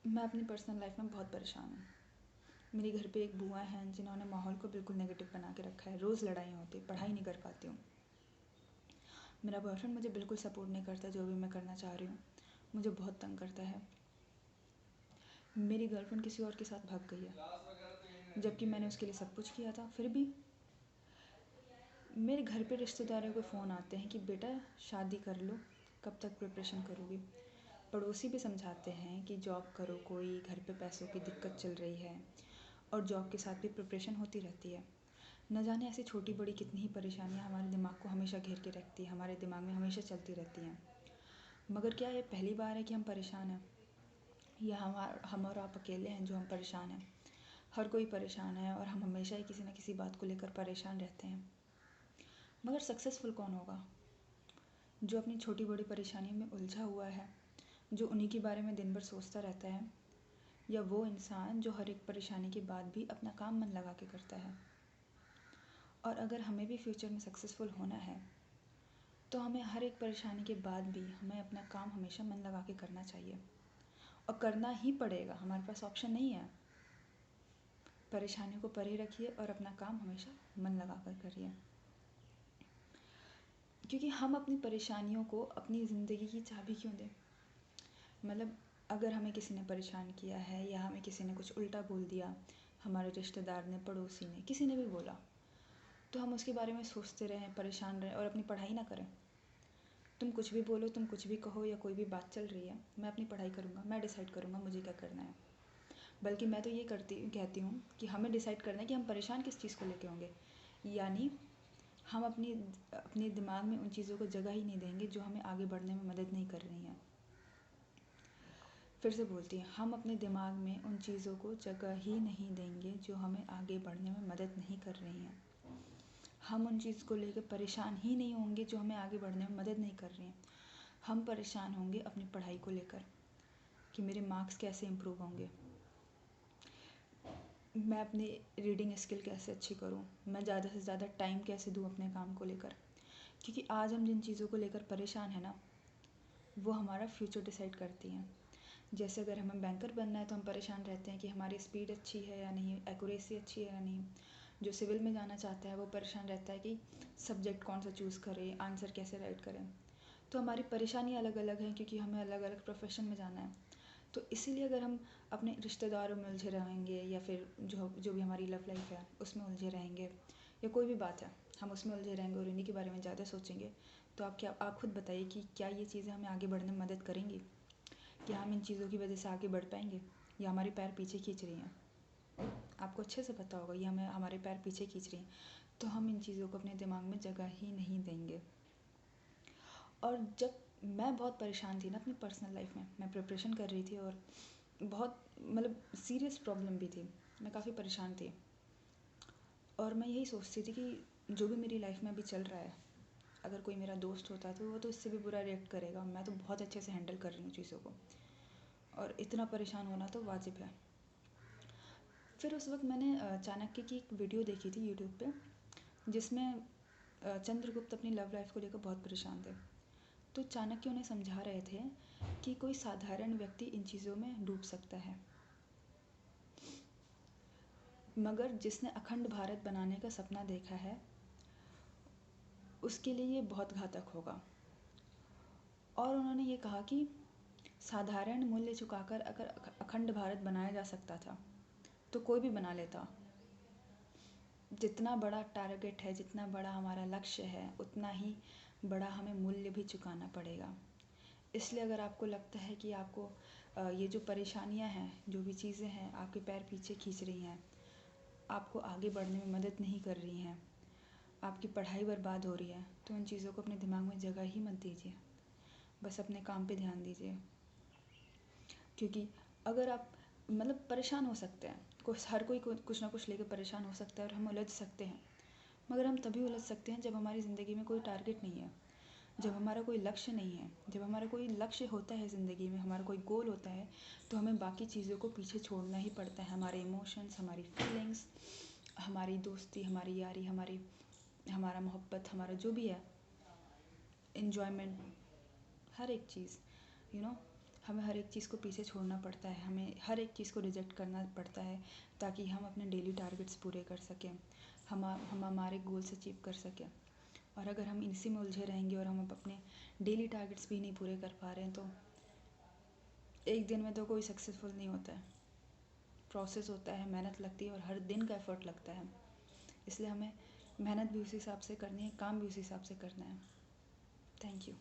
मैं अपनी personal life में बहुत परेशान हूँ। मेरे घर पे एक बुआ हैं जिन्होंने माहौल को बिल्कुल नेगेटिव बना के रखा है। रोज़ लड़ाई होती है, पढ़ाई नहीं कर पाती हूँ। मेरा बॉयफ्रेंड मुझे बिल्कुल सपोर्ट नहीं करता जो भी मैं करना चाह रही हूँ। मुझे बहुत तंग करता है। मेरी गर्लफ्रेंड किसी और के साथ भाग गई है, जबकि मैंने उसके लिए सब कुछ किया था। फिर भी मेरे घर पे रिश्तेदारों के फ़ोन आते हैं कि बेटा शादी कर लो, कब तक प्रिपरेशन करोगी। पड़ोसी भी समझाते हैं कि जॉब करो, कोई घर पे पैसों की दिक्कत चल रही है और जॉब के साथ भी प्रिपरेशन होती रहती है। न जाने ऐसी छोटी बड़ी कितनी ही परेशानियां हमारे दिमाग को हमेशा घेर के रखती है, हमारे दिमाग में हमेशा चलती रहती हैं। मगर क्या ये पहली बार है कि हम परेशान हैं, या हम और आप अकेले हैं जो हम परेशान हैं? हर कोई परेशान है और हम हमेशा ही किसी न किसी बात को लेकर परेशान रहते हैं। मगर सक्सेसफुल कौन होगा? जो अपनी छोटी बड़ी परेशानियों में उलझा हुआ है, जो उन्हीं के बारे में दिन भर सोचता रहता है, या वो इंसान जो हर एक परेशानी के बाद भी अपना काम मन लगा के करता है? और अगर हमें भी फ्यूचर में सक्सेसफुल होना है तो हमें हर एक परेशानी के बाद भी हमें अपना काम हमेशा मन लगा के करना चाहिए, और करना ही पड़ेगा। हमारे पास ऑप्शन नहीं है। परेशानियों को परे रखिए और अपना काम हमेशा मन लगा कर करिए, क्योंकि हम अपनी परेशानियों को अपनी ज़िंदगी की चाबी क्यों दें? मतलब अगर हमें किसी ने परेशान किया है या हमें किसी ने कुछ उल्टा बोल दिया, हमारे रिश्तेदार ने, पड़ोसी ने, किसी ने भी बोला, तो हम उसके बारे में सोचते रहें, परेशान रहें और अपनी पढ़ाई ना करें? तुम कुछ भी बोलो, तुम कुछ भी कहो, या कोई भी बात चल रही है, मैं अपनी पढ़ाई करूँगा, मैं डिसाइड करूँगा मुझे क्या करना है। बल्कि मैं तो ये कहती हूँ कि हमें डिसाइड करना है कि हम परेशान किस चीज़ को लेके होंगे। यानी हम अपनी अपने दिमाग में उन चीज़ों को जगह ही नहीं देंगे जो हमें आगे बढ़ने में मदद नहीं कर रही हैं। फिर से बोलती हैं, हम अपने दिमाग में उन चीज़ों को जगह ही नहीं देंगे जो हमें आगे बढ़ने में मदद नहीं कर रही हैं। हम उन चीज़ को लेकर परेशान ही नहीं होंगे जो हमें आगे बढ़ने में मदद नहीं कर रही हैं। हम परेशान होंगे अपनी पढ़ाई को लेकर कि मेरे मार्क्स कैसे इम्प्रूव होंगे, मैं अपनी रीडिंग स्किल कैसे अच्छी करूं, मैं ज़्यादा से ज़्यादा टाइम कैसे दूं अपने काम को लेकर। क्योंकि आज हम जिन चीज़ों को लेकर परेशान हैं ना, वो हमारा फ्यूचर डिसाइड करती हैं। जैसे अगर हमें बैंकर बनना है तो हम परेशान रहते हैं कि हमारी स्पीड अच्छी है या नहीं, एक्यूरेसी अच्छी है या नहीं। जो सिविल में जाना चाहता है वो परेशान रहता है कि सब्जेक्ट कौन सा चूज़ करें, आंसर कैसे राइट करें। तो हमारी परेशानी अलग अलग है, क्योंकि हमें अलग अलग प्रोफेशन में जाना है। तो इसीलिए अगर हम अपने रिश्तेदारों में उलझे रहेंगे, या फिर जो जो भी हमारी लव लाइफ है उसमें उलझे रहेंगे, या कोई भी बात है हम उसमें उलझे रहेंगे और इन्हीं के बारे में ज़्यादा सोचेंगे, तो आप खुद बताइए कि क्या ये चीज़ें हमें आगे बढ़ने में मदद करेंगी? क्या हम इन चीज़ों की वजह से आगे बढ़ पाएंगे, या हमारे पैर पीछे खींच रही हैं? आपको अच्छे से पता होगा ये हमें हमारे पैर पीछे खींच रही हैं। तो हम इन चीज़ों को अपने दिमाग में जगह ही नहीं देंगे। और जब मैं बहुत परेशान थी ना अपनी पर्सनल लाइफ में, मैं प्रिपरेशन कर रही थी और बहुत मतलब सीरियस प्रॉब्लम भी थी, मैं काफ़ी परेशान थी। और मैं यही सोचती थी कि जो भी मेरी लाइफ में अभी चल रहा है, अगर कोई मेरा दोस्त होता तो वो तो इससे भी बुरा रिएक्ट करेगा, मैं तो बहुत अच्छे से हैंडल कर रही हूँ चीज़ों को, और इतना परेशान होना तो वाजिब है। फिर उस वक्त मैंने चाणक्य की एक वीडियो देखी थी यूट्यूब पे, जिसमें चंद्रगुप्त अपनी लव लाइफ को लेकर बहुत परेशान थे। तो चाणक्य उन्हें समझा रहे थे कि कोई साधारण व्यक्ति इन चीज़ों में डूब सकता है, मगर जिसने अखंड भारत बनाने का सपना देखा है उसके लिए ये बहुत घातक होगा। और उन्होंने ये कहा कि साधारण मूल्य चुकाकर अगर अखंड भारत बनाया जा सकता था तो कोई भी बना लेता। जितना बड़ा टारगेट है, जितना बड़ा हमारा लक्ष्य है, उतना ही बड़ा हमें मूल्य भी चुकाना पड़ेगा। इसलिए अगर आपको लगता है कि आपको ये जो परेशानियां हैं, जो भी चीज़ें हैं आपके पैर पीछे खींच रही हैं, आपको आगे बढ़ने में मदद नहीं कर रही हैं, आपकी पढ़ाई बर्बाद हो रही है, तो उन चीज़ों को अपने दिमाग में जगह ही मत दीजिए। बस अपने काम पे ध्यान दीजिए। क्योंकि अगर आप मतलब परेशान हो सकते हैं, हर कोई कुछ ना कुछ लेकर परेशान हो सकता है और हम उलझ सकते हैं। मगर हम तभी उलझ सकते हैं जब हमारी ज़िंदगी में कोई टारगेट नहीं है, जब हमारा कोई लक्ष्य नहीं है। जब हमारा कोई लक्ष्य होता है ज़िंदगी में, हमारा कोई गोल होता है, तो हमें बाकी चीज़ों को पीछे छोड़ना ही पड़ता है। हमारे इमोशंस, हमारी फीलिंग्स, हमारी दोस्ती, हमारी यारी, हमारा मोहब्बत, हमारा जो भी है, इन्जॉयमेंट, हर एक चीज़, यू नो हमें हर एक चीज़ को पीछे छोड़ना पड़ता है, हमें हर एक चीज़ को रिजेक्ट करना पड़ता है ताकि हम अपने डेली टारगेट्स पूरे कर सकें, हम हमारे गोल्स अचीव कर सकें। और अगर हम इसी में उलझे रहेंगे और हम अपने डेली टारगेट्स भी नहीं पूरे कर पा रहे हैं तो एक दिन में तो कोई सक्सेसफुल नहीं होता है। प्रोसेस होता है, मेहनत लगती है और हर दिन का एफर्ट लगता है, इसलिए हमें मेहनत भी उसी हिसाब से करनी है, काम भी उसी हिसाब से करना है। Thank you.